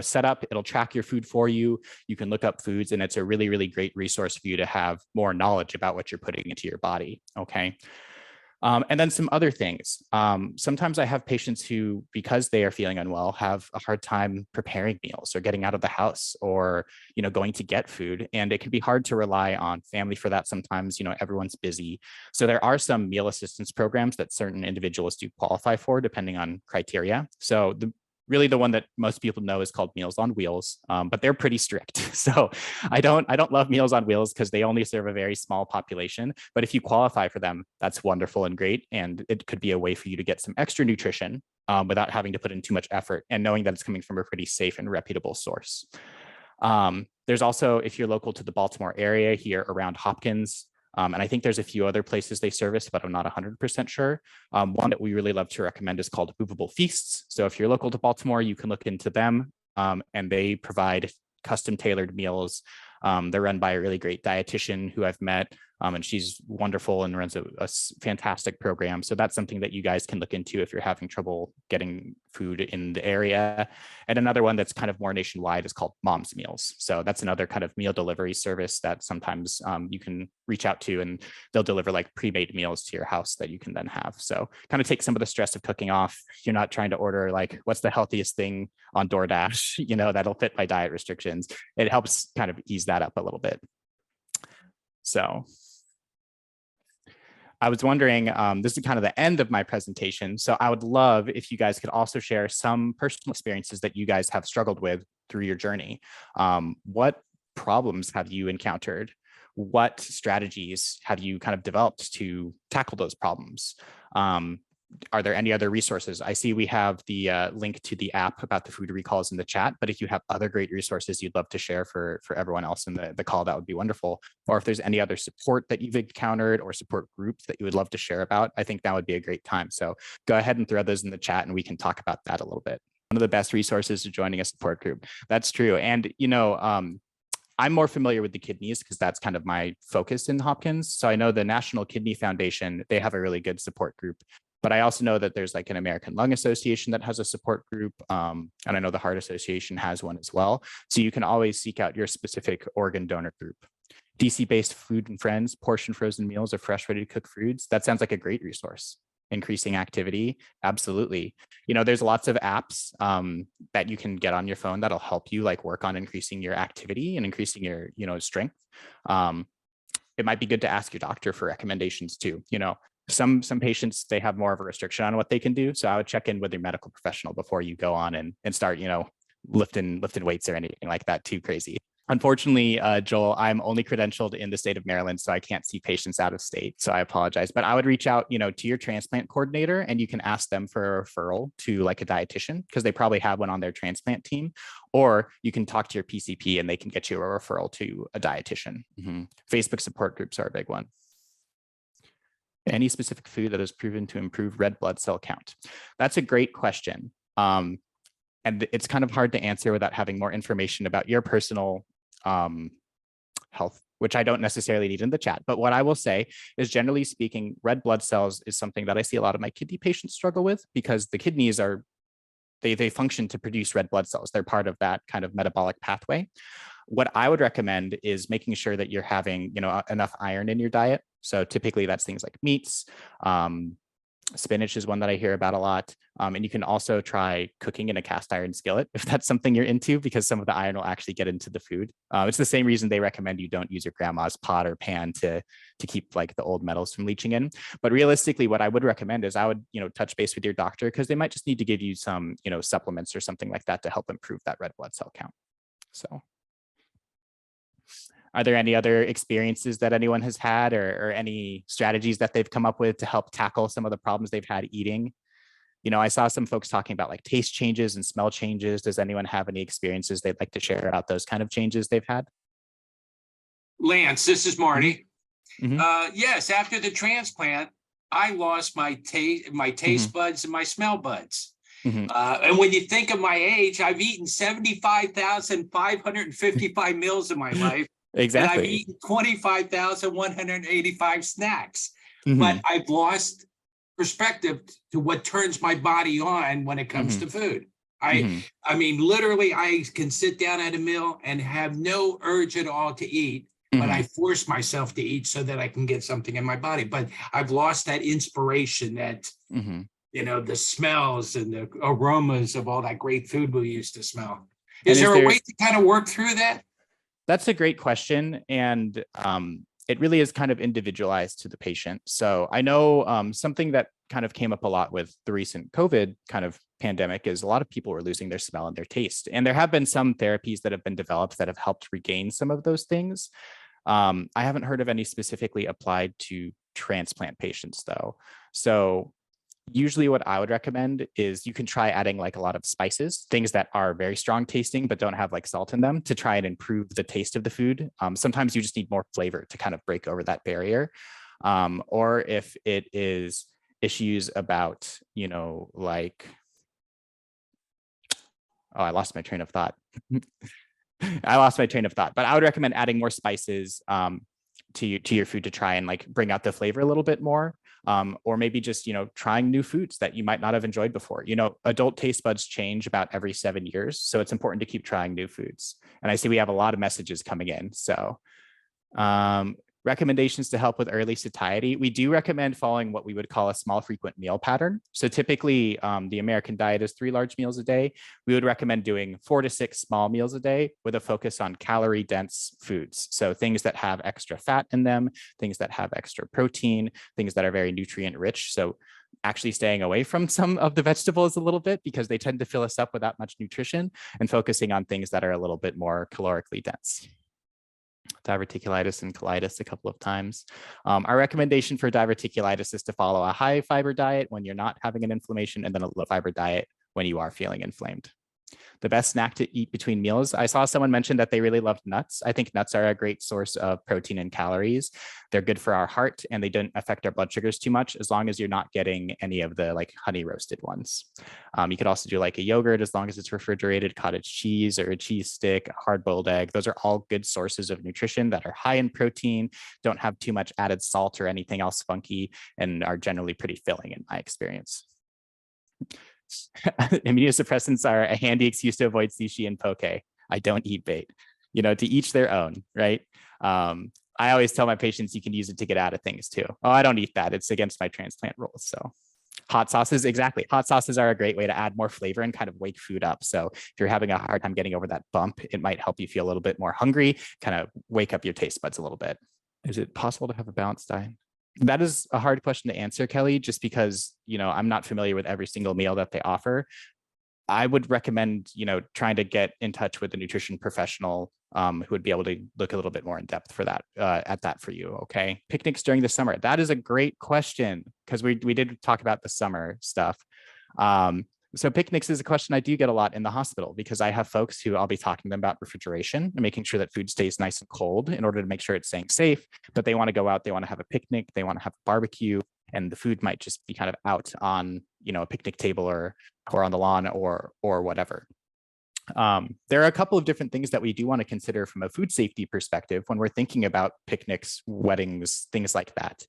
set up, it'll track your food for you. You can look up foods and it's a really, really great resource for you to have more knowledge about what you're putting into your body. Okay. And then some other things. Sometimes I have patients who, because they are feeling unwell, have a hard time preparing meals or getting out of the house or, going to get food. And it can be hard to rely on family for that. Sometimes, everyone's busy. So there are some meal assistance programs that certain individuals do qualify for depending on criteria. So really the one that most people know is called Meals on Wheels, but they're pretty strict. So I don't love Meals on Wheels because they only serve a very small population. But if you qualify for them, that's wonderful and great. And it could be a way for you to get some extra nutrition without having to put in too much effort and knowing that it's coming from a pretty safe and reputable source. There's also, if you're local to the Baltimore area here around Hopkins, and I think there's a few other places they service, but I'm not 100% sure. One that we really love to recommend is called Movable Feasts. So if you're local to Baltimore, you can look into them, and they provide custom tailored meals. They're run by a really great dietitian who I've met, and she's wonderful and runs a fantastic program. So that's something that you guys can look into if you're having trouble getting food in the area. And another one that's kind of more nationwide is called Mom's Meals. So that's another kind of meal delivery service that sometimes you can reach out to, and they'll deliver like pre-made meals to your house that you can then have. So kind of take some of the stress of cooking off. You're not trying to order like, what's the healthiest thing on DoorDash, that'll fit my diet restrictions. It helps kind of ease that up a little bit. So I was wondering, this is kind of the end of my presentation. So I would love if you guys could also share some personal experiences that you guys have struggled with through your journey. What problems have you encountered? What strategies have you kind of developed to tackle those problems? Are there any other resources? I see we have the link to the app about the food recalls in the chat, but if you have other great resources you'd love to share for everyone else in the call, that would be wonderful. Or if there's any other support that you've encountered or support groups that you would love to share about, I think that would be a great time. So go ahead and throw those in the chat and we can talk about that a little bit. of the best resources to joining a support group. That's true. And, I'm more familiar with the kidneys because that's kind of my focus in Hopkins. So I know the National Kidney Foundation, they have a really good support group. But I also know that there's like an American Lung Association that has a support group. And I know the Heart Association has one as well. So you can always seek out your specific organ donor group. DC-based food and friends, portion frozen meals, or fresh ready to cook foods. That sounds like a great resource. Increasing activity, absolutely. There's lots of apps that you can get on your phone that'll help you like work on increasing your activity and increasing your strength. It might be good to ask your doctor for recommendations too. Some patients, they have more of a restriction on what they can do, so I would check in with your medical professional before you go on and start lifting weights or anything like that too crazy. Unfortunately, Joel, I'm only credentialed in the state of Maryland, so I can't see patients out of state. So I apologize, but I would reach out, to your transplant coordinator, and you can ask them for a referral to like a dietitian because they probably have one on their transplant team, or you can talk to your PCP and they can get you a referral to a dietitian. Facebook support groups are a big one. Any specific food that has proven to improve red blood cell count? That's a great question. And it's kind of hard to answer without having more information about your personal health, which I don't necessarily need in the chat. But what I will say is, generally speaking, red blood cells is something that I see a lot of my kidney patients struggle with because the kidneys they function to produce red blood cells. They're part of that kind of metabolic pathway. What I would recommend is making sure that you're having, enough iron in your diet. So typically that's things like meats. Spinach is one that I hear about a lot. And you can also try cooking in a cast iron skillet if that's something you're into, because some of the iron will actually get into the food. It's the same reason they recommend you don't use your grandma's pot or pan to keep like the old metals from leaching in. But realistically, what I would recommend is I would, touch base with your doctor because they might just need to give you some, supplements or something like that to help improve that red blood cell count. So are there any other experiences that anyone has had or any strategies that they've come up with to help tackle some of the problems they've had eating? I saw some folks talking about like taste changes and smell changes. Does anyone have any experiences they'd like to share about those kind of changes they've had? Lance, this is Marty. Yes, after the transplant, I lost my taste buds and my smell buds. And when you think of my age, I've eaten 75,555 meals in my life. Exactly. And I've eaten 25,185 snacks. But I've lost perspective to what turns my body on when it comes to food. I mean, literally, I can sit down at a meal and have no urge at all to eat, but I force myself to eat so that I can get something in my body. But I've lost that inspiration, that, the smells and the aromas of all that great food we used to smell. Is there a way to kind of work through that? That's a great question. And it really is kind of individualized to the patient. So I know something that kind of came up a lot with the recent COVID kind of pandemic is a lot of people were losing their smell and their taste. And there have been some therapies that have been developed that have helped regain some of those things. I haven't heard of any specifically applied to transplant patients though. So usually what I would recommend is you can try adding like a lot of spices, things that are very strong tasting, but don't have like salt in them, to try and improve the taste of the food. Sometimes you just need more flavor to kind of break over that barrier. Or if it is issues about, like, I lost my train of thought. But I would recommend adding more spices to your food to try and like bring out the flavor a little bit more. Or maybe just, trying new foods that you might not have enjoyed before. Adult taste buds change about every 7 years. So it's important to keep trying new foods. And I see we have a lot of messages coming in. So recommendations to help with early satiety. We do recommend following what we would call a small frequent meal pattern. So typically the American diet is 3 large meals a day. We would recommend doing 4 to 6 small meals a day with a focus on calorie dense foods. So things that have extra fat in them, things that have extra protein, things that are very nutrient rich. So actually staying away from some of the vegetables a little bit because they tend to fill us up with that much nutrition, and focusing on things that are a little bit more calorically dense. Diverticulitis and colitis a couple of times. Our recommendation for diverticulitis is to follow a high fiber diet when you're not having an inflammation, and then a low fiber diet when you are feeling inflamed. The best snack to eat between meals. I saw someone mention that they really loved nuts. I think nuts are a great source of protein and calories. They're good for our heart and they don't affect our blood sugars too much as long as you're not getting any of the like honey roasted ones. You could also do like a yogurt as long as it's refrigerated, cottage cheese or a cheese stick, a hard-boiled egg. Those are all good sources of nutrition that are high in protein, don't have too much added salt or anything else funky, and are generally pretty filling in my experience. Immunosuppressants are a handy excuse to avoid sushi and poke. I don't eat bait, to each their own, right? I always tell my patients you can use it to get out of things too. Oh, I don't eat that. It's against my transplant rules. So hot sauces, exactly. Hot sauces are a great way to add more flavor and kind of wake food up. So if you're having a hard time getting over that bump, it might help you feel a little bit more hungry, kind of wake up your taste buds a little bit. Is it possible to have a balanced diet? That is a hard question to answer, Kelly, just because, I'm not familiar with every single meal that they offer. I would recommend, trying to get in touch with a nutrition professional who would be able to look a little bit more in depth for that, at that for you. Okay. Picnics during the summer. That is a great question because we did talk about the summer stuff. So picnics is a question I do get a lot in the hospital because I have folks who I'll be talking to them about refrigeration and making sure that food stays nice and cold in order to make sure it's staying safe. But they want to go out, they want to have a picnic, they want to have a barbecue, and the food might just be kind of out on, a picnic table or on the lawn or whatever. There are a couple of different things that we do want to consider from a food safety perspective when we're thinking about picnics, weddings, things like that.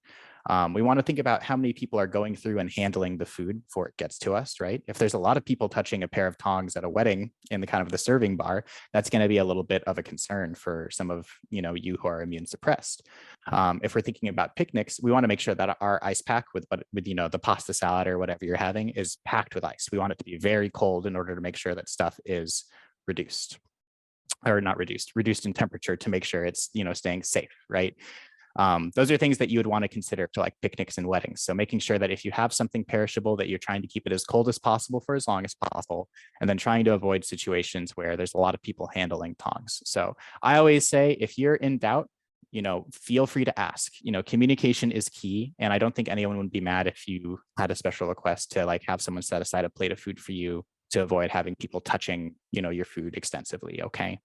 We want to think about how many people are going through and handling the food before it gets to us, right? If there's a lot of people touching a pair of tongs at a wedding in the kind of the serving bar, that's going to be a little bit of a concern for some of you who are immune suppressed. If we're thinking about picnics, we want to make sure that our ice pack with the pasta salad or whatever you're having is packed with ice. We want it to be very cold in order to make sure that stuff is reduced in temperature to make sure it's staying safe, right? Those are things that you would want to consider for like picnics and weddings. So making sure that if you have something perishable that you're trying to keep it as cold as possible for as long as possible, and then trying to avoid situations where there's a lot of people handling tongs. So I always say, if you're in doubt, feel free to ask. Communication is key. And I don't think anyone would be mad if you had a special request to like have someone set aside a plate of food for you to avoid having people touching, your food extensively. Okay.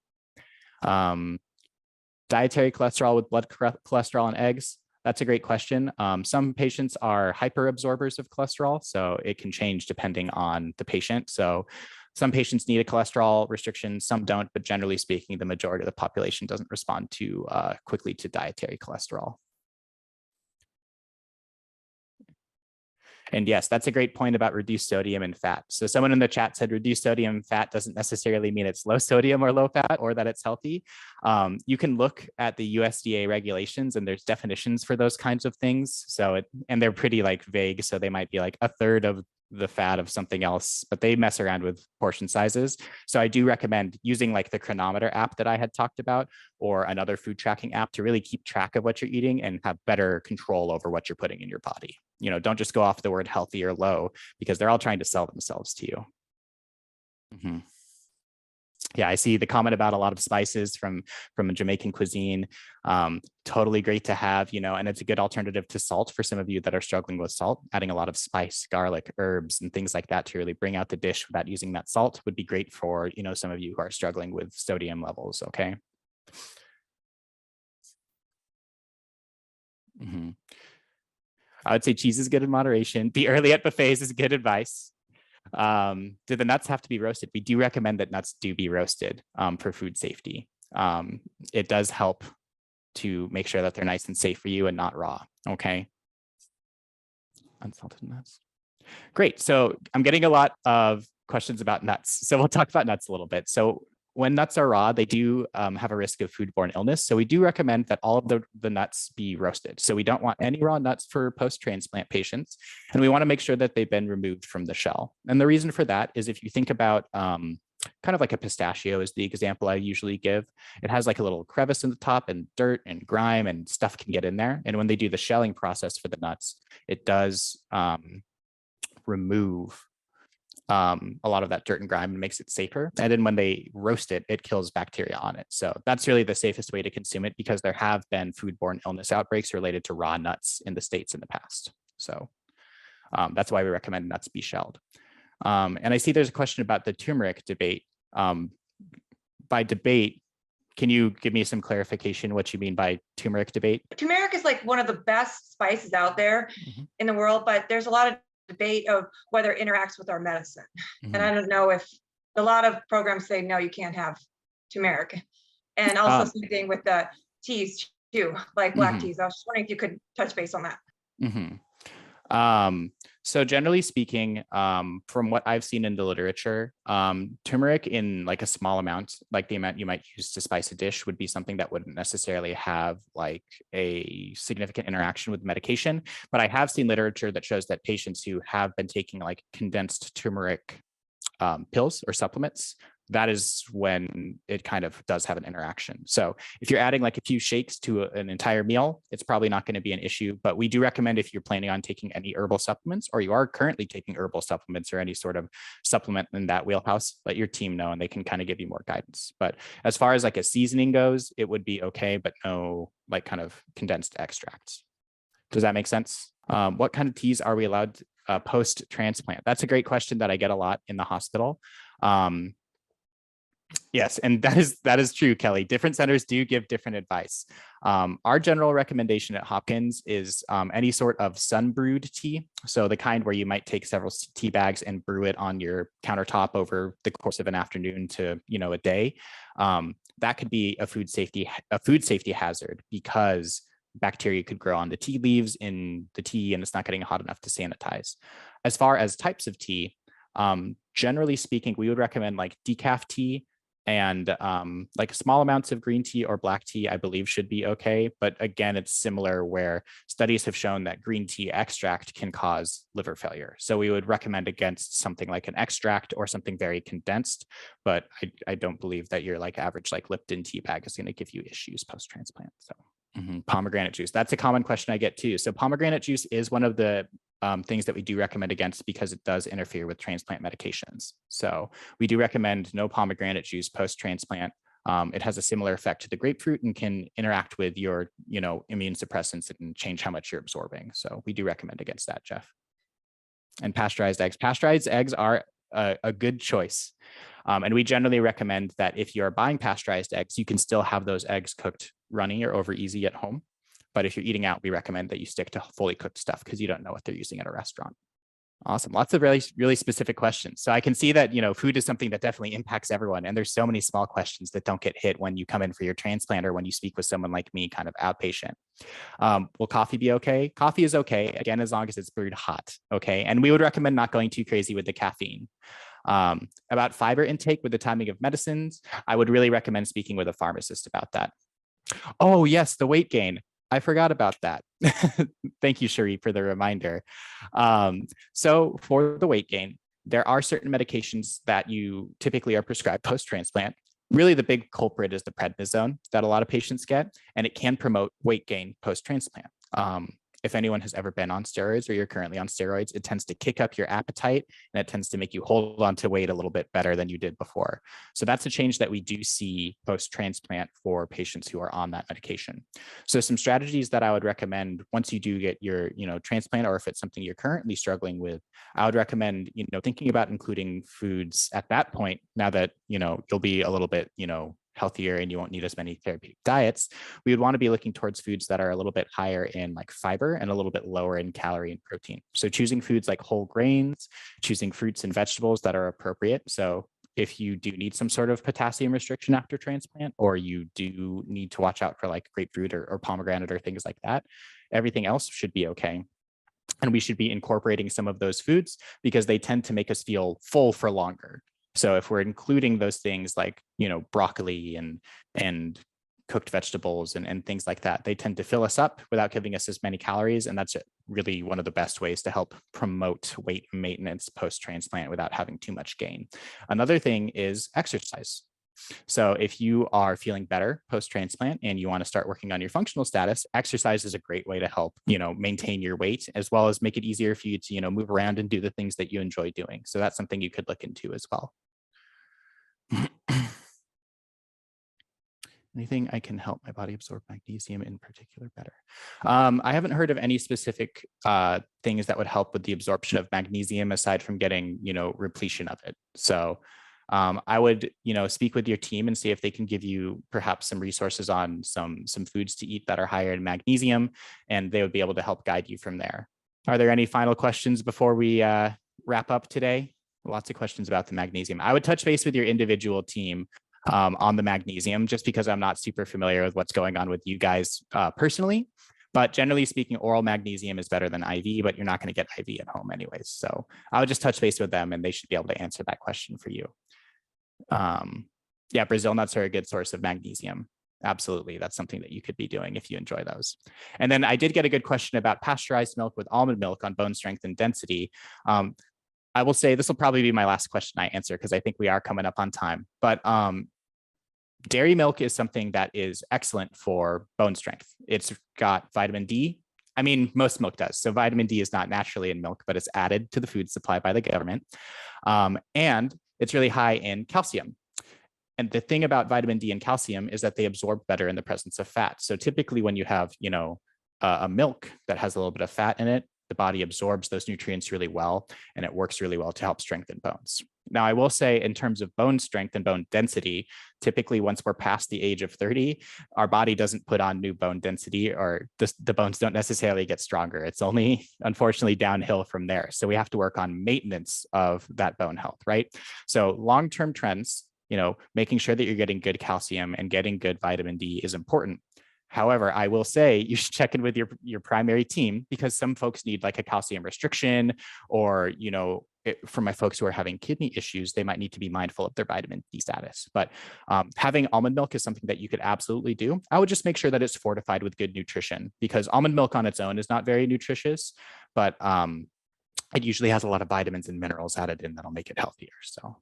Dietary cholesterol with blood cholesterol and eggs. That's a great question. Some patients are hyperabsorbers of cholesterol, so it can change depending on the patient. So some patients need a cholesterol restriction, some don't, but generally speaking, the majority of the population doesn't respond too quickly to dietary cholesterol. And yes, that's a great point about reduced sodium and fat. So someone in the chat said reduced sodium and fat doesn't necessarily mean it's low sodium or low fat or that it's healthy. You can look at the USDA regulations and there's definitions for those kinds of things. And they're pretty like vague. So they might be like a third of the fat of something else, but they mess around with portion sizes. So I do recommend using like the Chronometer app that I had talked about or another food tracking app to really keep track of what you're eating and have better control over what you're putting in your body. Don't just go off the word healthy or low because they're all trying to sell themselves to you. Mm-hmm. Yeah, I see the comment about a lot of spices from a Jamaican cuisine. Totally great to have, and it's a good alternative to salt for some of you that are struggling with salt. Adding a lot of spice, garlic, herbs, and things like that to really bring out the dish without using that salt would be great for, some of you who are struggling with sodium levels, okay? Mm-hmm. I would say cheese is good in moderation. Be early at buffets is good advice. Do the nuts have to be roasted? We do recommend that nuts do be roasted for food safety. It does help to make sure that they're nice and safe for you and not raw. Okay. Unsalted nuts. Great. So I'm getting a lot of questions about nuts. So we'll talk about nuts a little bit. So when nuts are raw, they do have a risk of foodborne illness. So we do recommend that all of the nuts be roasted. So we don't want any raw nuts for post-transplant patients. And we want to make sure that they've been removed from the shell. And the reason for that is if you think about kind of like a pistachio is the example I usually give. It has like a little crevice in the top and dirt and grime and stuff can get in there. And when they do the shelling process for the nuts, it does remove a lot of that dirt and grime and makes it safer. And then when they roast it, it kills bacteria on it. So that's really the safest way to consume it because there have been foodborne illness outbreaks related to raw nuts in the States in the past. So that's why we recommend nuts be shelled. And I see there's a question about the turmeric debate. by debate, can you give me some clarification what you mean by turmeric debate? Turmeric is like one of the best spices out there in the world, but there's a lot of debate of whether it interacts with our medicine. And I don't know if a lot of programs say, no, you can't have turmeric. And also something with the teas too, like black teas. I was just wondering if you could touch base on that. So generally speaking, from what I've seen in the literature, turmeric in like a small amount, like the amount you might use to spice a dish, would be something that wouldn't necessarily have like a significant interaction with medication. But I have seen literature that shows that patients who have been taking like condensed turmeric pills or supplements, that is when it kind of does have an interaction. So if you're adding like a few shakes to an entire meal, it's probably not going to be an issue. But we do recommend, if you're planning on taking any herbal supplements, or you are currently taking herbal supplements or any sort of supplement in that wheelhouse, let your team know and they can kind of give you more guidance. But as far as like a seasoning goes, it would be okay, but no like kind of condensed extracts. Does that make sense? What kind of teas are we allowed post-transplant? That's a great question that I get a lot in the hospital. Yes, and that is true, Kelly. Different centers do give different advice. Our general recommendation at Hopkins is any sort of sun-brewed tea. So the kind where you might take several tea bags and brew it on your countertop over the course of an afternoon to, a day. That could be a food safety hazard, because bacteria could grow on the tea leaves in the tea and it's not getting hot enough to sanitize. As far as types of tea, generally speaking, we would recommend like decaf tea, and like small amounts of green tea or black tea, I believe, should be okay. But again, it's similar, where studies have shown that green tea extract can cause liver failure. So we would recommend against something like an extract or something very condensed. But I don't believe that your like average like Lipton tea bag is going to give you issues post-transplant. So pomegranate juice, that's a common question I get too. So pomegranate juice is one of the things that we do recommend against, because it does interfere with transplant medications. So we do recommend no pomegranate juice post-transplant. It has a similar effect to the grapefruit and can interact with your, immune suppressants and change how much you're absorbing. So we do recommend against that, Jeff. And pasteurized eggs. Pasteurized eggs are a good choice. And we generally recommend that if you're buying pasteurized eggs, you can still have those eggs cooked runny or over easy at home. But if you're eating out, we recommend that you stick to fully cooked stuff, because you don't know what they're using at a restaurant. Awesome. Lots of really, really specific questions. So I can see that, food is something that definitely impacts everyone. And there's so many small questions that don't get hit when you come in for your transplant, or when you speak with someone like me, kind of outpatient. Will coffee be okay? Coffee is okay, again, as long as it's brewed hot. Okay. And we would recommend not going too crazy with the caffeine. About fiber intake with the timing of medicines, I would really recommend speaking with a pharmacist about that. Oh, yes, the weight gain. I forgot about that. Thank you, Cherie, for the reminder. So for the weight gain, there are certain medications that you typically are prescribed post-transplant. Really, the big culprit is the prednisone that a lot of patients get, and it can promote weight gain post-transplant. If anyone has ever been on steroids, or you're currently on steroids, it tends to kick up your appetite, and it tends to make you hold on to weight a little bit better than you did before. So that's a change that we do see post-transplant for patients who are on that medication. So some strategies that I would recommend once you do get your, transplant, or if it's something you're currently struggling with, I would recommend, thinking about including foods at that point, now that, you'll be a little bit, healthier and you won't need as many therapeutic diets. We would want to be looking towards foods that are a little bit higher in like fiber and a little bit lower in calorie and protein. So choosing foods like whole grains, choosing fruits and vegetables that are appropriate. So if you do need some sort of potassium restriction after transplant, or you do need to watch out for like grapefruit or pomegranate or things like that, everything else should be okay. And we should be incorporating some of those foods, because they tend to make us feel full for longer. So if we're including those things like, broccoli and cooked vegetables and things like that, they tend to fill us up without giving us as many calories. And that's really one of the best ways to help promote weight maintenance post-transplant without having too much gain. Another thing is exercise. So if you are feeling better post-transplant and you want to start working on your functional status, exercise is a great way to help, maintain your weight, as well as make it easier for you to, move around and do the things that you enjoy doing. So that's something you could look into as well. Anything I can help my body absorb magnesium in particular better? I haven't heard of any specific things that would help with the absorption of magnesium, aside from getting, repletion of it. So I would, speak with your team and see if they can give you perhaps some resources on some foods to eat that are higher in magnesium, and they would be able to help guide you from there. Are there any final questions before we wrap up today? Lots of questions about the magnesium. I would touch base with your individual team on the magnesium, just because I'm not super familiar with what's going on with you guys personally. But generally speaking, oral magnesium is better than IV, but you're not going to get IV at home anyways. So I would just touch base with them and they should be able to answer that question for you. Yeah, Brazil nuts are a good source of magnesium. Absolutely. That's something that you could be doing if you enjoy those. And then I did get a good question about pasteurized milk with almond milk on bone strength and density. I will say this will probably be my last question I answer because I think we are coming up on time. But dairy milk is something that is excellent for bone strength. It's got vitamin D. I mean, most milk does. So vitamin D is not naturally in milk, but it's added to the food supply by the government. And it's really high in calcium. And the thing about vitamin D and calcium is that they absorb better in the presence of fat. So typically when you have, a milk that has a little bit of fat in it, the body absorbs those nutrients really well, and it works really well to help strengthen bones. Now, I will say in terms of bone strength and bone density, typically once we're past the age of 30, our body doesn't put on new bone density, or the bones don't necessarily get stronger. It's only, unfortunately, downhill from there. So we have to work on maintenance of that bone health, right? So long-term trends, making sure that you're getting good calcium and getting good vitamin D is important. However, I will say you should check in with your primary team, because some folks need like a calcium restriction, or, for my folks who are having kidney issues, they might need to be mindful of their vitamin D status. But having almond milk is something that you could absolutely do. I would just make sure that it's fortified with good nutrition, because almond milk on its own is not very nutritious, but it usually has a lot of vitamins and minerals added in that'll make it healthier. So.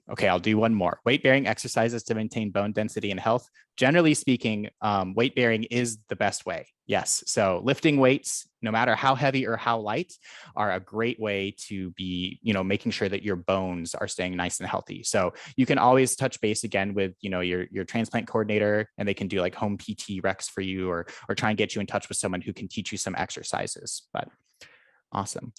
Okay, I'll do one more. Weight-bearing exercises to maintain bone density and health. Generally speaking, weight-bearing is the best way. Yes, so lifting weights, no matter how heavy or how light, are a great way to be, making sure that your bones are staying nice and healthy. So you can always touch base again with, your transplant coordinator, and they can do like home PT recs for you, or try and get you in touch with someone who can teach you some exercises. But awesome.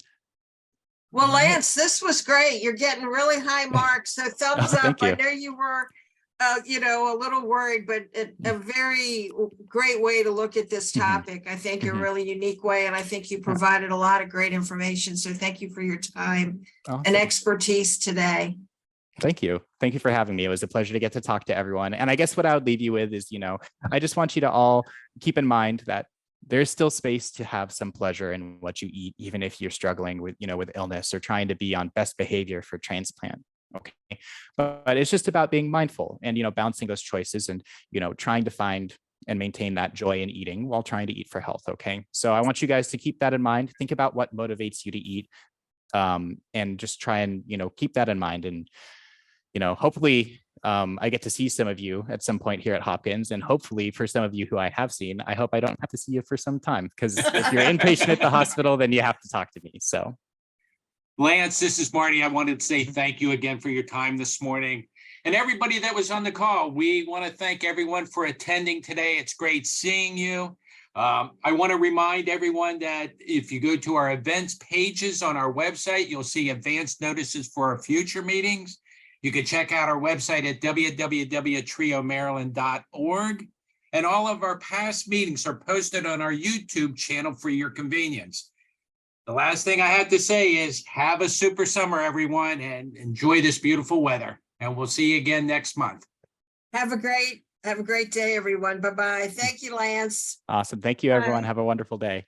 Well, Lance, this was great. You're getting really high marks. So thumbs up. I know you were, a little worried, but a very great way to look at this topic. I think a really unique way. And I think you provided a lot of great information. So thank you for your time and expertise today. Thank you. Thank you for having me. It was a pleasure to get to talk to everyone. And I guess what I would leave you with is, I just want you to all keep in mind that there's still space to have some pleasure in what you eat, even if you're struggling with, with illness or trying to be on best behavior for transplant. Okay. But it's just about being mindful and, balancing those choices and, trying to find and maintain that joy in eating while trying to eat for health. Okay. So I want you guys to keep that in mind. Think about what motivates you to eat, and just try and, keep that in mind. And, hopefully, I get to see some of you at some point here at Hopkins, and hopefully for some of you who I have seen, I hope I don't have to see you for some time, because if you're inpatient at the hospital, then you have to talk to me. So, Lance, this is Marty. I wanted to say thank you again for your time this morning, and everybody that was on the call. We want to thank everyone for attending today. It's great seeing you. I want to remind everyone that if you go to our events pages on our website, you'll see advance notices for our future meetings. You can check out our website at www.triomaryland.org. And all of our past meetings are posted on our YouTube channel for your convenience. The last thing I have to say is have a super summer, everyone, and enjoy this beautiful weather. And we'll see you again next month. Have a great day, everyone. Bye-bye. Thank you, Lance. Awesome. Thank you, everyone. Have a wonderful day.